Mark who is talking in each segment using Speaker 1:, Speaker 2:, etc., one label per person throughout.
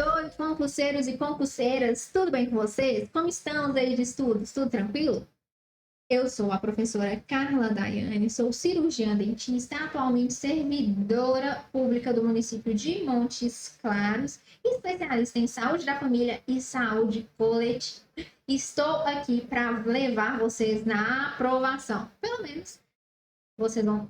Speaker 1: Oi, concurseiros e concurseiras, tudo bem com vocês? Como estão aí de estudos? Tudo tranquilo? Eu sou a professora Carla Daiane, sou cirurgiã dentista, atualmente servidora pública do município de Montes Claros, especialista em saúde da família e saúde coletiva. Estou aqui para levar vocês na aprovação. Pelo menos vocês vão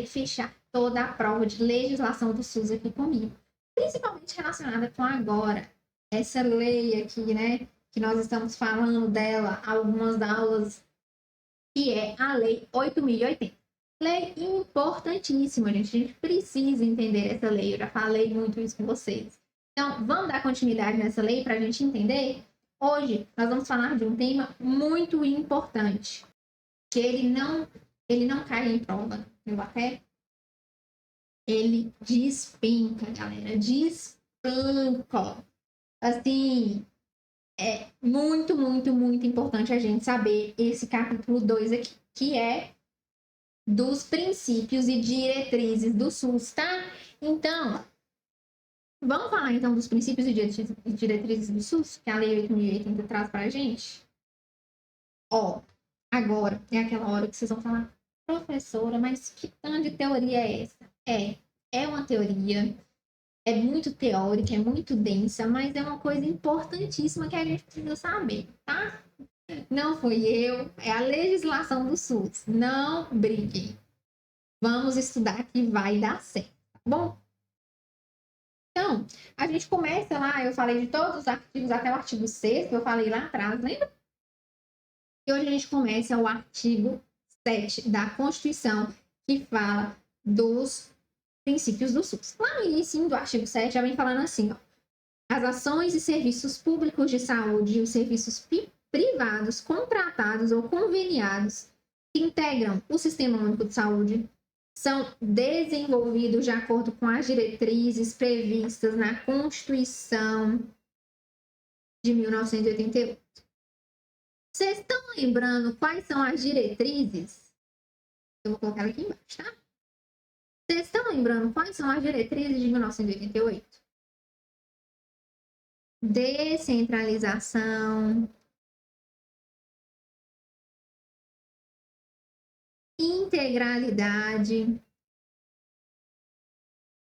Speaker 1: fechar toda a prova de legislação do SUS aqui comigo, principalmente relacionada com agora, essa lei aqui, né, que nós estamos falando dela, algumas aulas, que é a Lei 8.080. Lei importantíssima, gente. A gente precisa entender essa lei. Eu já falei muito isso com vocês. Então, vamos dar continuidade nessa lei para a gente entender? Hoje, nós vamos falar de um tema muito importante, que ele não cai em prova, viu até? Ele despenca, galera. Despenca. Assim, é muito, muito, muito importante a gente saber esse capítulo 2 aqui, que é dos princípios e diretrizes do SUS, tá? Então, vamos falar então dos princípios e diretrizes do SUS, que a Lei 8.080 traz para a gente? Ó, agora é aquela hora que vocês vão falar, professora, mas que tanto de teoria é essa? É uma teoria, é muito teórica, é muito densa, mas é uma coisa importantíssima que a gente precisa saber, tá? Não fui eu, é a legislação do SUS. Não briguem. Vamos estudar que vai dar certo, tá bom? Então, a gente começa lá, eu falei de todos os artigos, até o artigo 6º, que eu falei lá atrás, lembra? E hoje a gente começa o artigo 7 da Constituição, que fala dos princípios do SUS. Lá no início do artigo 7 já vem falando assim, ó, as ações e serviços públicos de saúde e os serviços privados contratados ou conveniados que integram o Sistema Único de Saúde são desenvolvidos de acordo com as diretrizes previstas na Constituição de 1988. Vocês estão lembrando quais são as diretrizes? Eu vou colocar aqui embaixo, tá? Vocês estão lembrando quais são as diretrizes de 1988? Descentralização, integralidade,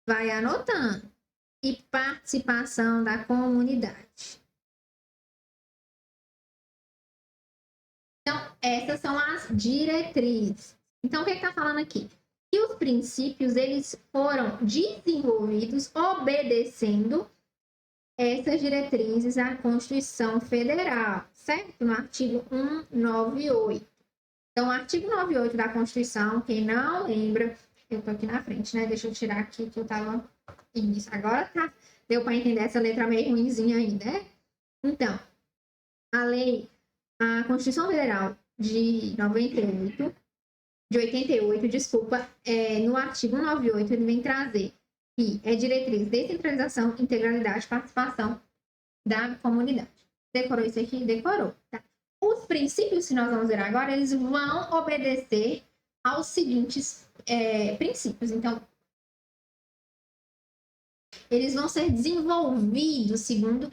Speaker 1: vai anotando, e participação da comunidade. Então, essas são as diretrizes. Então, o que está falando aqui? Que os princípios, eles foram desenvolvidos obedecendo essas diretrizes à Constituição Federal, certo? No artigo 198. Então, o artigo 98 da Constituição, quem não lembra, eu tô aqui na frente, né? Deixa eu tirar aqui que eu tava... Isso, agora tá. Deu para entender essa letra meio ruimzinha aí, né? Então, a Constituição Federal de 88, desculpa, no artigo 198, ele vem trazer que é diretriz, descentralização, integralidade, participação da comunidade. Decorou isso aqui? Decorou, tá? Os princípios que nós vamos ver agora, eles vão obedecer aos seguintes princípios. Então, eles vão ser desenvolvidos segundo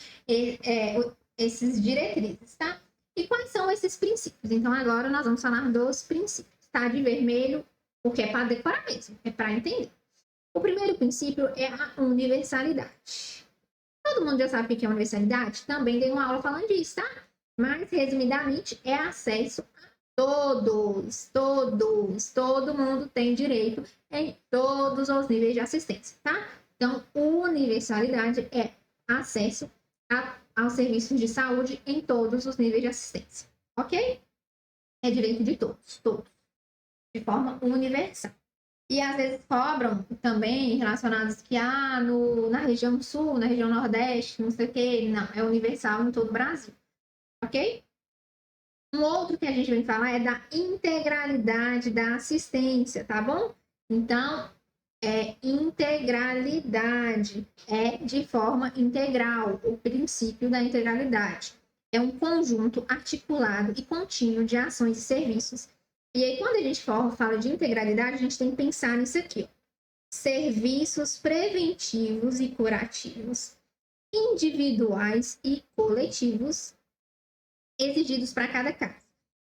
Speaker 1: esses diretrizes, tá? E quais são esses princípios? Então, agora nós vamos falar dos princípios, tá? De vermelho, porque é para decorar mesmo, é para entender. O primeiro princípio é a universalidade. Todo mundo já sabe o que é universalidade? Também dei uma aula falando disso, tá? Mas, resumidamente, é acesso a todos. Todo mundo tem direito em todos os níveis de assistência, tá? Então, universalidade é acesso aos serviços de saúde em todos os níveis de assistência, ok? É direito de todos, de forma universal. E às vezes cobram também relacionados que na região sul, na região nordeste, não sei o quê. Não, é universal em todo o Brasil, ok? Um outro que a gente vem falar é da integralidade da assistência, tá bom? Então, integralidade, é de forma integral, o princípio da integralidade. É um conjunto articulado e contínuo de ações e serviços. E aí, quando a gente fala de integralidade, a gente tem que pensar nisso aqui, ó. Serviços preventivos e curativos, individuais e coletivos exigidos para cada caso,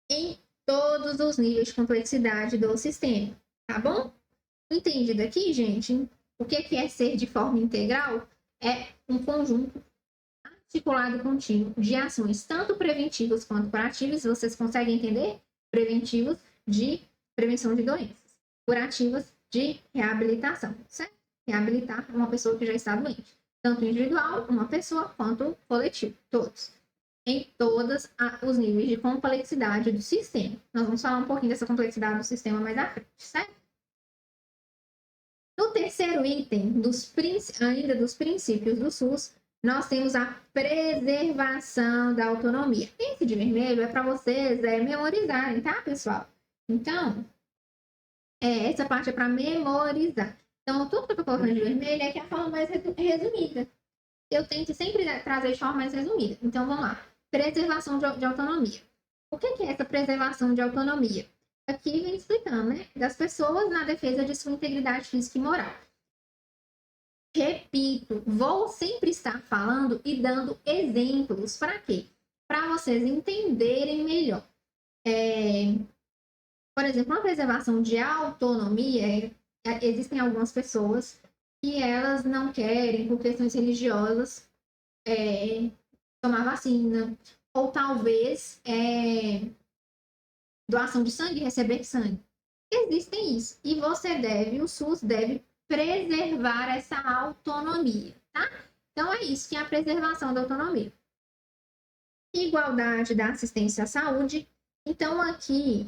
Speaker 1: em todos os níveis de complexidade do sistema, tá bom? Entendido aqui, gente? O que é ser de forma integral? É um conjunto articulado e contínuo de ações, tanto preventivas quanto curativas. Vocês conseguem entender? Preventivos de prevenção de doenças, curativas de reabilitação, certo? Reabilitar uma pessoa que já está doente, tanto individual, uma pessoa, quanto coletivo, todos. Em todos os níveis de complexidade do sistema. Nós vamos falar um pouquinho dessa complexidade do sistema mais à frente, certo? No terceiro item, ainda dos princípios do SUS, nós temos a preservação da autonomia. Esse de vermelho é para vocês memorizarem, tá, pessoal? Então, essa parte é para memorizar. Então, tudo que eu estou colocando de vermelho é que é a forma mais resumida. Eu tento sempre trazer de forma mais resumida. Então, vamos lá. Preservação de autonomia. O que é essa preservação de autonomia? Aqui vem explicando, né? Das pessoas na defesa de sua integridade física e moral. Repito, vou sempre estar falando e dando exemplos. Para quê? Para vocês entenderem melhor. Por exemplo, uma preservação de autonomia, existem algumas pessoas que elas não querem, por questões religiosas, tomar vacina. Ou talvez doação de sangue, receber sangue. Existem isso. E o SUS deve preservar essa autonomia, tá? Então, é isso que é a preservação da autonomia. Igualdade da assistência à saúde. Então, aqui,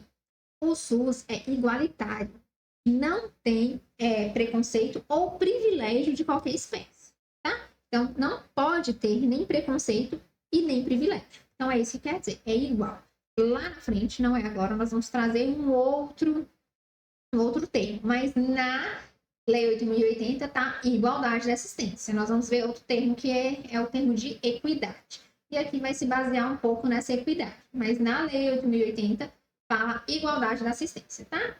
Speaker 1: o SUS é igualitário. Não tem preconceito ou privilégio de qualquer espécie, tá? Então, não pode ter nem preconceito e nem privilégio. Então, é isso que quer dizer, é igual. Lá na frente, não é agora, nós vamos trazer um outro termo, mas na Lei 8.080 está igualdade de assistência. Nós vamos ver outro termo que é o termo de equidade. E aqui vai se basear um pouco nessa equidade, mas na Lei 8.080 fala igualdade da assistência, tá?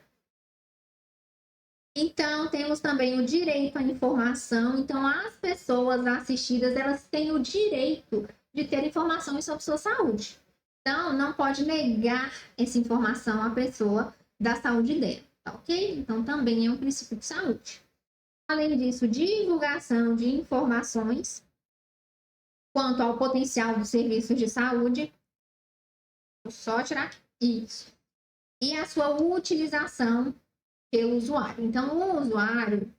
Speaker 1: Então, temos também o direito à informação. Então, as pessoas assistidas, elas têm o direito de ter informações sobre sua saúde. Então, não pode negar essa informação à pessoa da saúde dela, tá ok? Então, também é um princípio de saúde. Além disso, divulgação de informações quanto ao potencial dos serviços de saúde. Vou só tirar isso. E a sua utilização pelo usuário. Então, o usuário,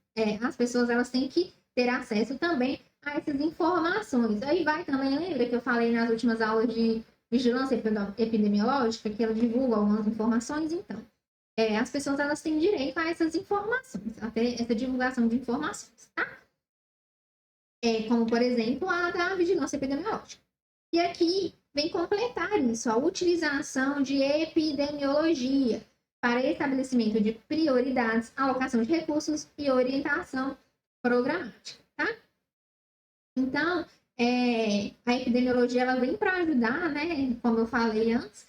Speaker 1: as pessoas, elas têm que ter acesso também a essas informações. Aí vai também, lembra que eu falei nas últimas aulas de vigilância epidemiológica, que ela divulga algumas informações? Então, as pessoas, elas têm direito a essas informações, até essa divulgação de informações, tá? Como, por exemplo, a da vigilância epidemiológica. E aqui vem completar isso, a utilização de epidemiologia para estabelecimento de prioridades, alocação de recursos e orientação programática, tá? Então, a epidemiologia, ela vem para ajudar, né, como eu falei antes,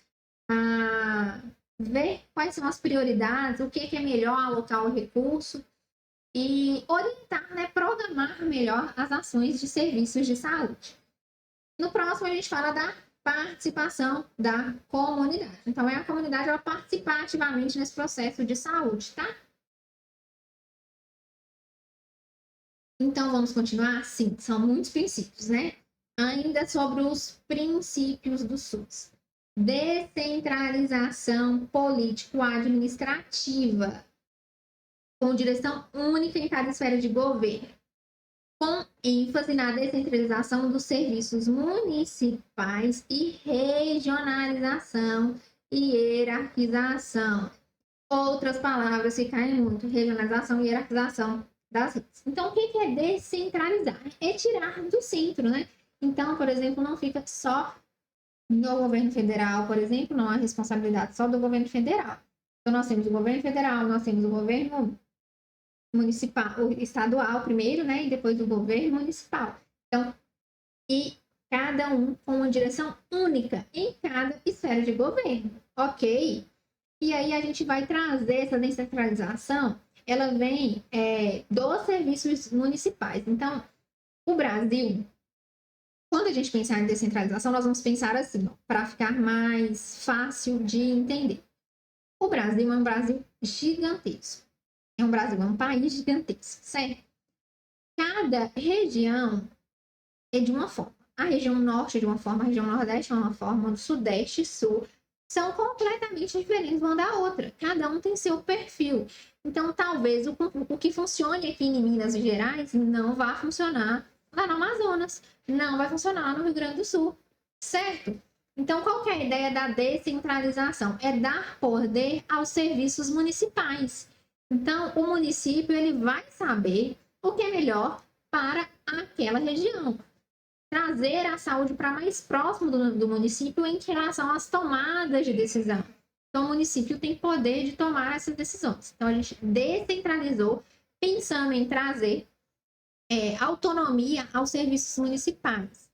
Speaker 1: a ver quais são as prioridades, o que é melhor alocar o recurso e orientar, né, programar melhor as ações de serviços de saúde. No próximo, a gente fala da participação da comunidade. Então, a comunidade ela participar ativamente nesse processo de saúde, tá? Então, vamos continuar? Sim, são muitos princípios, né? Ainda sobre os princípios do SUS. Descentralização político-administrativa, com direção única em cada esfera de governo, com ênfase na descentralização dos serviços municipais e regionalização e hierarquização. Outras palavras que caem muito, regionalização e hierarquização das redes. Então, o que é descentralizar? É tirar do centro, né? Então, por exemplo, não fica só no governo federal, por exemplo, não há responsabilidade só do governo federal. Então, nós temos o governo federal, nós temos o governo municipal, o estadual primeiro, né? E depois o governo municipal. Então, e cada um com uma direção única em cada esfera de governo, ok? E aí a gente vai trazer essa descentralização, ela vem dos serviços municipais. Então, o Brasil, Quando a gente pensar em descentralização, nós vamos pensar assim, para ficar mais fácil de entender. O Brasil é um Brasil gigantesco. É um país gigantesco, certo? Cada região é de uma forma. A região norte é de uma forma, a região nordeste é de uma forma, o sudeste e sul são completamente diferentes uma da outra. Cada um tem seu perfil. Então, talvez o que funcione aqui em Minas Gerais não vá funcionar lá no Amazonas, não vai funcionar no Rio Grande do Sul, certo? Então, qual que é a ideia da descentralização? É dar poder aos serviços municipais. Então, o município ele vai saber o que é melhor para aquela região. Trazer a saúde para mais próximo do município em relação às tomadas de decisão. Então, o município tem poder de tomar essas decisões. Então, a gente descentralizou, pensando em trazer autonomia aos serviços municipais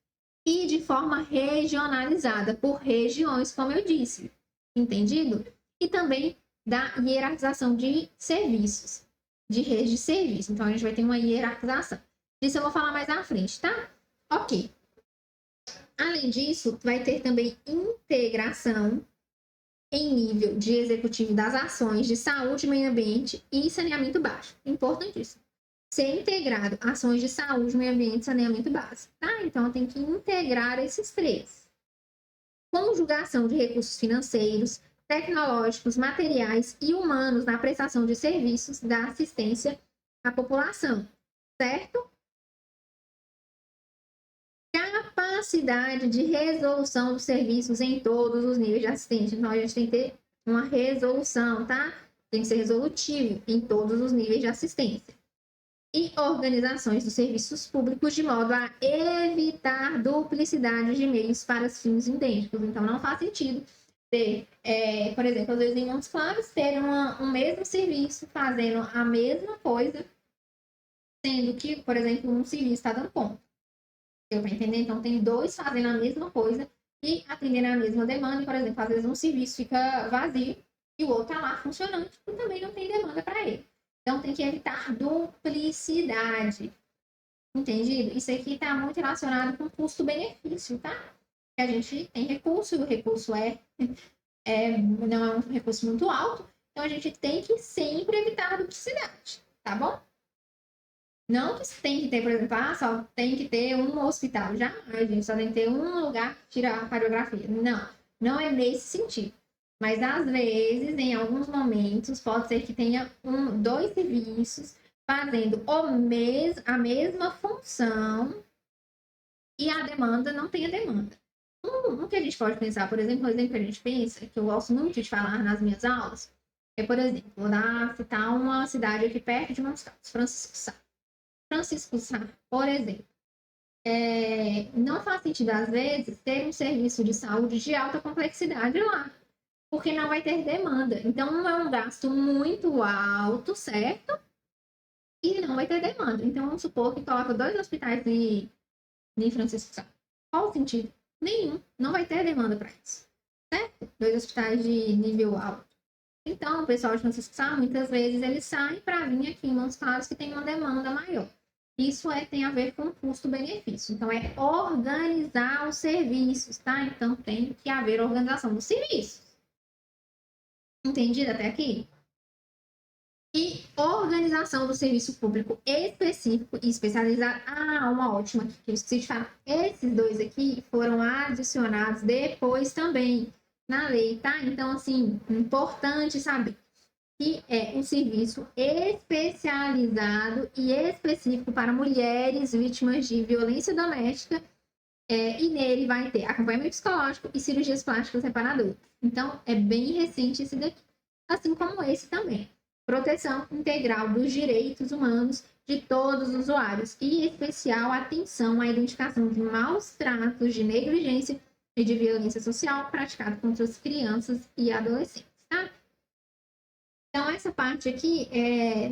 Speaker 1: e de forma regionalizada, por regiões, como eu disse. Entendido? E também da hierarquização de serviços, de rede de serviço. Então, a gente vai ter uma hierarquização. Isso eu vou falar mais à frente, tá? Ok. Além disso, vai ter também integração em nível de executivo das ações de saúde, meio ambiente e saneamento básico. Importantíssimo. Ser integrado ações de saúde, meio ambiente e saneamento básico, tá? Então, tem que integrar esses três. Conjugação de recursos financeiros, tecnológicos, materiais e humanos na prestação de serviços da assistência à população, certo? Capacidade de resolução dos serviços em todos os níveis de assistência. Então, a gente tem que ter uma resolução, tá? Tem que ser resolutivo em todos os níveis de assistência. E organizações dos serviços públicos de modo a evitar duplicidade de meios para fins idênticos. Então, não faz sentido ter, por exemplo, às vezes em Montes Claros, ter um mesmo serviço fazendo a mesma coisa, sendo que, por exemplo, um serviço está dando conta. Deu para entender? Então, tem dois fazendo a mesma coisa e atendendo a mesma demanda. Por exemplo, às vezes um serviço fica vazio e o outro está lá funcionando e também não tem demanda para ele. Então, tem que evitar duplicidade. Entendido? Isso aqui está muito relacionado com custo-benefício, tá? Que a gente tem recurso, e o recurso não é um recurso muito alto, então a gente tem que sempre evitar duplicidade, tá bom? Não que tem que ter, por exemplo, só tem que ter um hospital. Jamais, gente, só tem que ter um lugar que tira a radiografia. Não, não é nesse sentido. Mas, às vezes, em alguns momentos, pode ser que tenha dois serviços fazendo a mesma função e a demanda não tenha demanda. O que a gente pode pensar, por exemplo, o exemplo que a gente pensa, que eu gosto muito de falar nas minhas aulas, é, por exemplo, vou citar uma cidade aqui perto de Montes Claros, Francisco Sá. Francisco Sá, por exemplo. Não faz sentido, às vezes, ter um serviço de saúde de alta complexidade lá, porque não vai ter demanda. Então, é um gasto muito alto, certo? E não vai ter demanda. Então, vamos supor que coloca 2 hospitais em Francisco Sá. Qual o sentido? Nenhum. Não vai ter demanda para isso, certo? 2 hospitais de nível alto. Então, o pessoal de Francisco Sá, muitas vezes, eles saem para vir aqui em Montes Claros que tem uma demanda maior. Isso tem a ver com custo-benefício. Então, é organizar os serviços, tá? Então, tem que haver organização dos serviços. Entendido até aqui? E organização do serviço público específico e especializado. Uma ótima aqui, que eu esqueci de falar. Esses dois aqui foram adicionados depois também na lei, tá? Então, assim, importante saber que é um serviço especializado e específico para mulheres vítimas de violência doméstica, e nele vai ter acompanhamento psicológico e cirurgias plásticas reparadoras. Então, é bem recente esse daqui, assim como esse também. Proteção integral dos direitos humanos de todos os usuários e especial atenção à identificação de maus tratos, de negligência e de violência social praticado contra as crianças e adolescentes, tá? Então, essa parte aqui,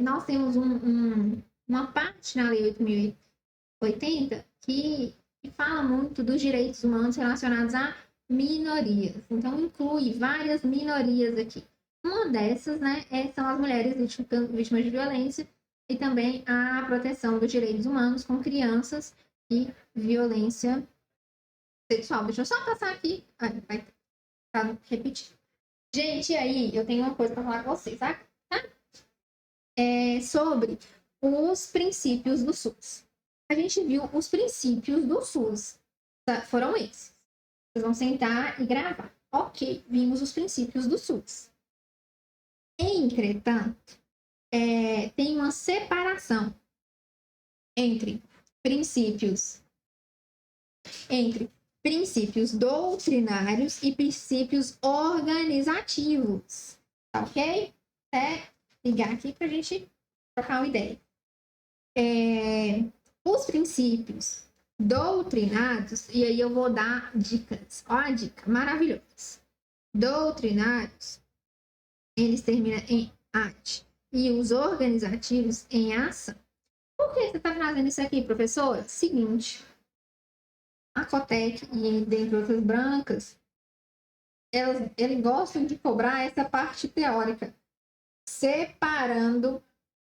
Speaker 1: nós temos uma parte na Lei 8.080 que fala muito dos direitos humanos relacionados a minorias. Então, inclui várias minorias aqui. Uma dessas, né, são as mulheres vítimas de violência e também a proteção dos direitos humanos com crianças e violência sexual. Deixa eu só passar aqui. Vai tá repetindo. Gente, e aí eu tenho uma coisa para falar com vocês, tá? Sobre os princípios do SUS. A gente viu os princípios do SUS. Tá? Foram esses. Vocês vão sentar e gravar. Ok, vimos os princípios do SUS. Entretanto, tem uma separação entre princípios doutrinários e princípios organizativos. Tá ok? Ligar aqui para a gente trocar uma ideia. Os princípios doutrinários, e aí eu vou dar dicas. Olha a dica maravilhosa. Doutrinários, eles terminam em ate, e os organizativos em ação. Por que você está trazendo isso aqui, professora? Seguinte, a Cotec e dentre outras brancas, eles gostam de cobrar essa parte teórica, separando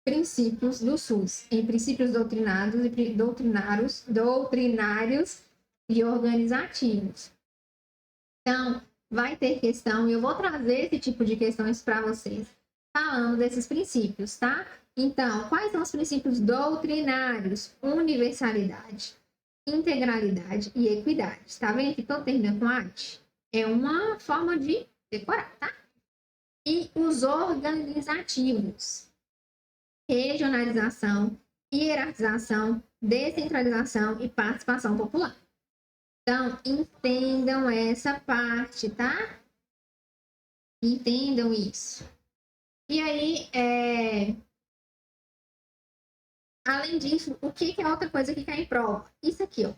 Speaker 1: princípios do SUS em princípios doutrinários e organizativos. Então, vai ter questão, e eu vou trazer esse tipo de questões para vocês, falando desses princípios, tá? Então, quais são os princípios doutrinários? Universalidade, integralidade e equidade. Tá vendo que todo termina com ate? É uma forma de decorar, tá? E os organizativos: regionalização, hierarquização, descentralização e participação popular. Então, entendam essa parte, tá? Entendam isso. E aí, além disso, o que é outra coisa que cai em prova? Isso aqui, ó.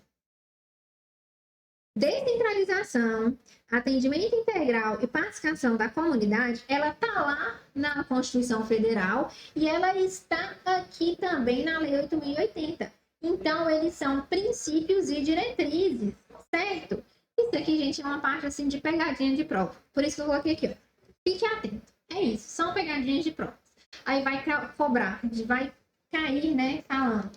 Speaker 1: Descentralização, atendimento integral e participação da comunidade, ela está lá na Constituição Federal e ela está aqui também na Lei 8.080. Então, eles são princípios e diretrizes, certo? Isso aqui, gente, é uma parte assim de pegadinha de prova. Por isso que eu coloquei aqui, ó. Fique atento. É isso, são pegadinhas de prova. Aí vai cobrar, vai cair, né, falando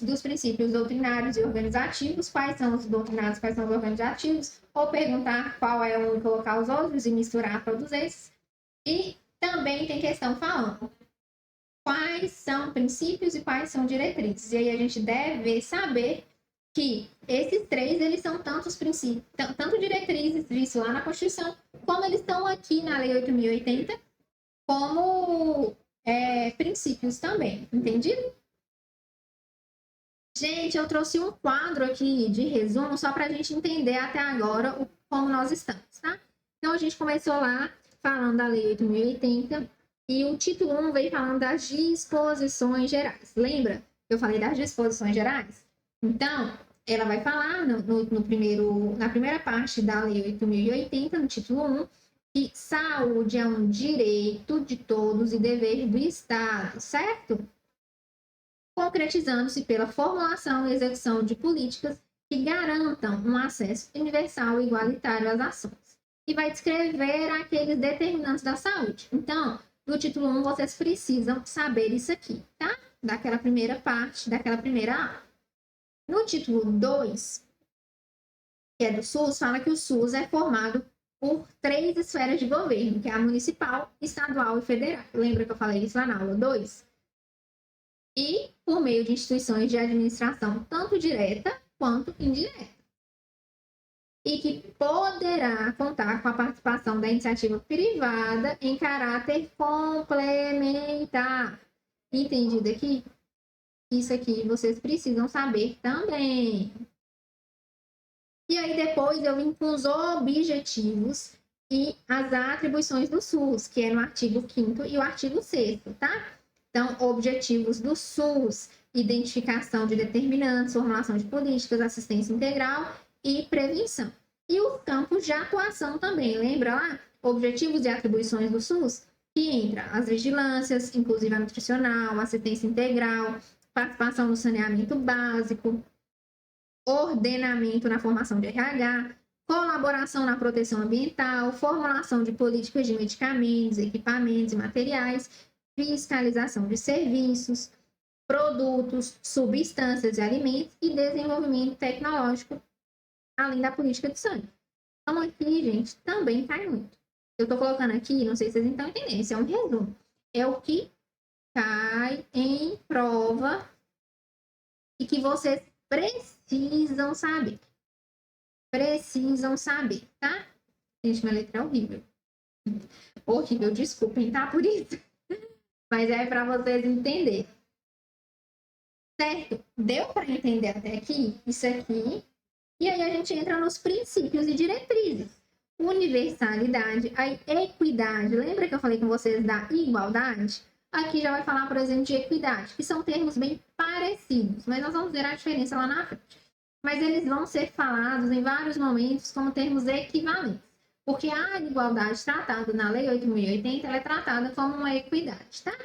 Speaker 1: dos princípios doutrinários e organizativos, quais são os doutrinários, quais são os organizativos, ou perguntar qual é um e colocar os outros e misturar todos esses. E também tem questão falando quais são princípios e quais são diretrizes. E aí a gente deve saber que esses três, eles são tantos princípios, tanto diretrizes, visto lá na Constituição, como eles estão aqui na Lei 8.080, como princípios também, entendido? Gente, eu trouxe um quadro aqui de resumo só para a gente entender até agora como nós estamos, tá? Então, a gente começou lá falando da Lei 8.080 e o título 1 veio falando das disposições gerais. Lembra? Eu falei das disposições gerais? Então, ela vai falar na primeira parte da Lei 8.080, no título 1, que saúde é um direito de todos e dever do Estado, certo? Concretizando-se pela formulação e execução de políticas que garantam um acesso universal e igualitário às ações. E vai descrever aqueles determinantes da saúde. Então, no título 1, vocês precisam saber isso aqui, tá? Daquela primeira parte, daquela primeira aula. No título 2, que é do SUS, fala que o SUS é formado por 3 esferas de governo, que é a municipal, estadual e federal. Lembra que eu falei isso lá na aula 2? E por meio de instituições de administração, tanto direta quanto indireta. E que poderá contar com a participação da iniciativa privada em caráter complementar. Entendido aqui? Isso aqui vocês precisam saber também. E aí depois eu vim com os objetivos e as atribuições do SUS, que é no artigo 5º e o artigo 6º, tá? Então, objetivos do SUS: identificação de determinantes, formulação de políticas, assistência integral e prevenção. E os campos de atuação também, lembra lá? Objetivos e atribuições do SUS, que entra as vigilâncias, inclusive a nutricional, assistência integral, participação no saneamento básico, ordenamento na formação de RH, colaboração na proteção ambiental, formulação de políticas de medicamentos, equipamentos e materiais, fiscalização de serviços, produtos, substâncias e alimentos e desenvolvimento tecnológico além da política de sangue. Então, aqui, gente, também cai muito. Eu estou colocando aqui, não sei se vocês estão entendendo, isso é um resumo. É o que cai em prova e que vocês precisam saber. Precisam saber, tá? Gente, minha letra é horrível. Horrível, desculpem, tá? Por isso. Mas é para vocês entenderem. Certo? Deu para entender até aqui? Isso aqui. E aí a gente entra nos princípios e diretrizes. Universalidade, a equidade. Lembra que eu falei com vocês da igualdade? Aqui já vai falar, por exemplo, de equidade, que são termos bem parecidos, mas nós vamos ver a diferença lá na frente. Mas eles vão ser falados em vários momentos como termos equivalentes, porque a igualdade tratada na Lei 8.080, ela é tratada como uma equidade, tá?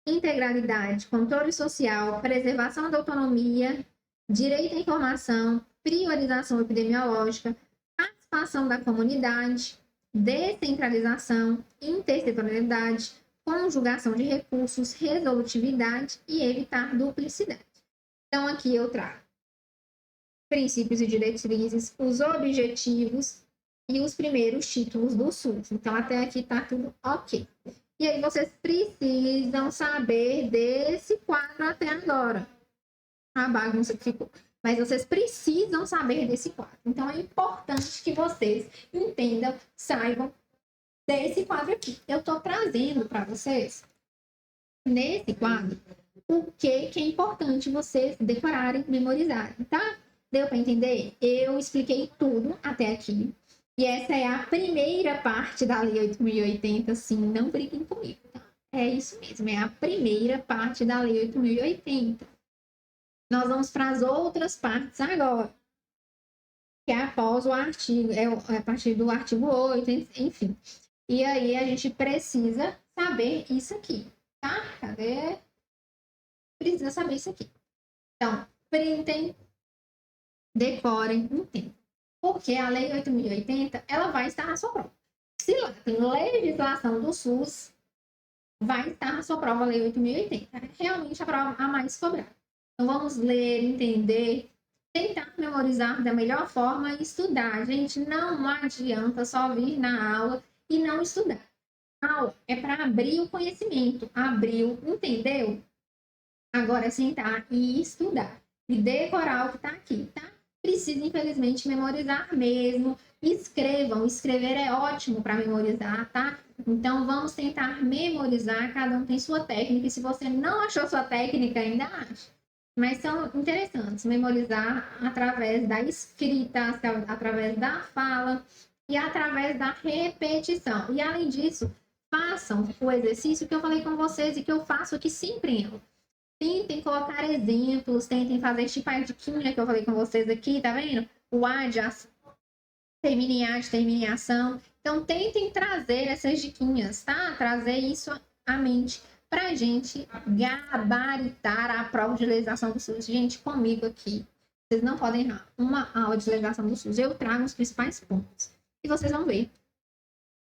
Speaker 1: Integralidade, controle social, preservação da autonomia, direito à informação, priorização epidemiológica, participação da comunidade, descentralização, intersetorialidade, conjugação de recursos, resolutividade e evitar duplicidade. Então, aqui eu trago princípios e diretrizes, os objetivos e os primeiros títulos do SUS. Então, até aqui está tudo ok. E aí, vocês precisam saber desse quadro até agora. A bagunça que ficou. Mas vocês precisam saber desse quadro. Então, é importante que vocês entendam, saibam desse quadro aqui. Eu estou trazendo para vocês, nesse quadro, o que é importante vocês decorarem, memorizarem, tá? Deu para entender? Eu expliquei tudo até aqui. E essa é a primeira parte da Lei 8.080, sim, não briguem comigo, tá? É isso mesmo, é a primeira parte da Lei 8.080. Nós vamos para as outras partes agora, que é após o artigo, é a partir do artigo 8, enfim. E aí a gente precisa saber isso aqui, tá? Cadê? Precisa saber isso aqui. Então, printem, decorem, entendam. Porque a Lei 8.080, ela vai estar na sua prova. Se lá tem legislação do SUS, vai estar na sua prova a Lei 8.080. É realmente a prova a mais cobrada. Então, vamos ler, entender, tentar memorizar da melhor forma e estudar. Gente, não adianta só vir na aula e não estudar. A aula é para abrir o conhecimento. Abriu, entendeu? Agora é sentar e estudar. E decorar o que está aqui, tá? Precisa, infelizmente, memorizar mesmo. Escrevam. Escrever é ótimo para memorizar, tá? Então, vamos tentar memorizar. Cada um tem sua técnica. E se você não achou sua técnica, ainda acha. Mas são interessantes. Memorizar através da escrita, através da fala e através da repetição. E, além disso, façam o exercício que eu falei com vocês e que eu faço aqui sempre em aula. Tentem colocar exemplos, tentem fazer tipo a diquinha que eu falei com vocês aqui, tá vendo? O ad, termina em ad, termina em ação. Então, tentem trazer essas diquinhas, tá? Trazer isso à mente pra gente gabaritar a prova de legislação do SUS. Gente, comigo aqui, vocês não podem errar uma aula de legislação do SUS. Eu trago os principais pontos. E vocês vão ver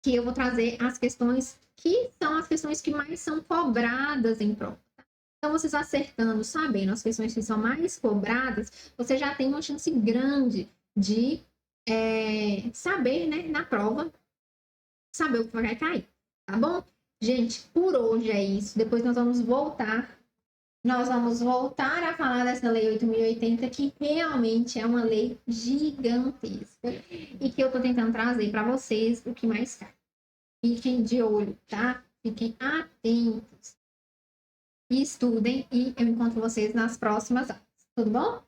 Speaker 1: que eu vou trazer as questões que são as questões que mais são cobradas em prova. Então, vocês acertando, sabendo as questões que são mais cobradas, você já tem uma chance grande de saber, né, na prova, saber o que vai cair, tá bom? Gente, por hoje é isso. Depois nós vamos voltar a falar dessa Lei 8.080, que realmente é uma lei gigantesca e que eu tô tentando trazer para vocês o que mais cai. Fiquem de olho, tá? Fiquem atentos. E estudem e eu encontro vocês nas próximas aulas. Tudo bom?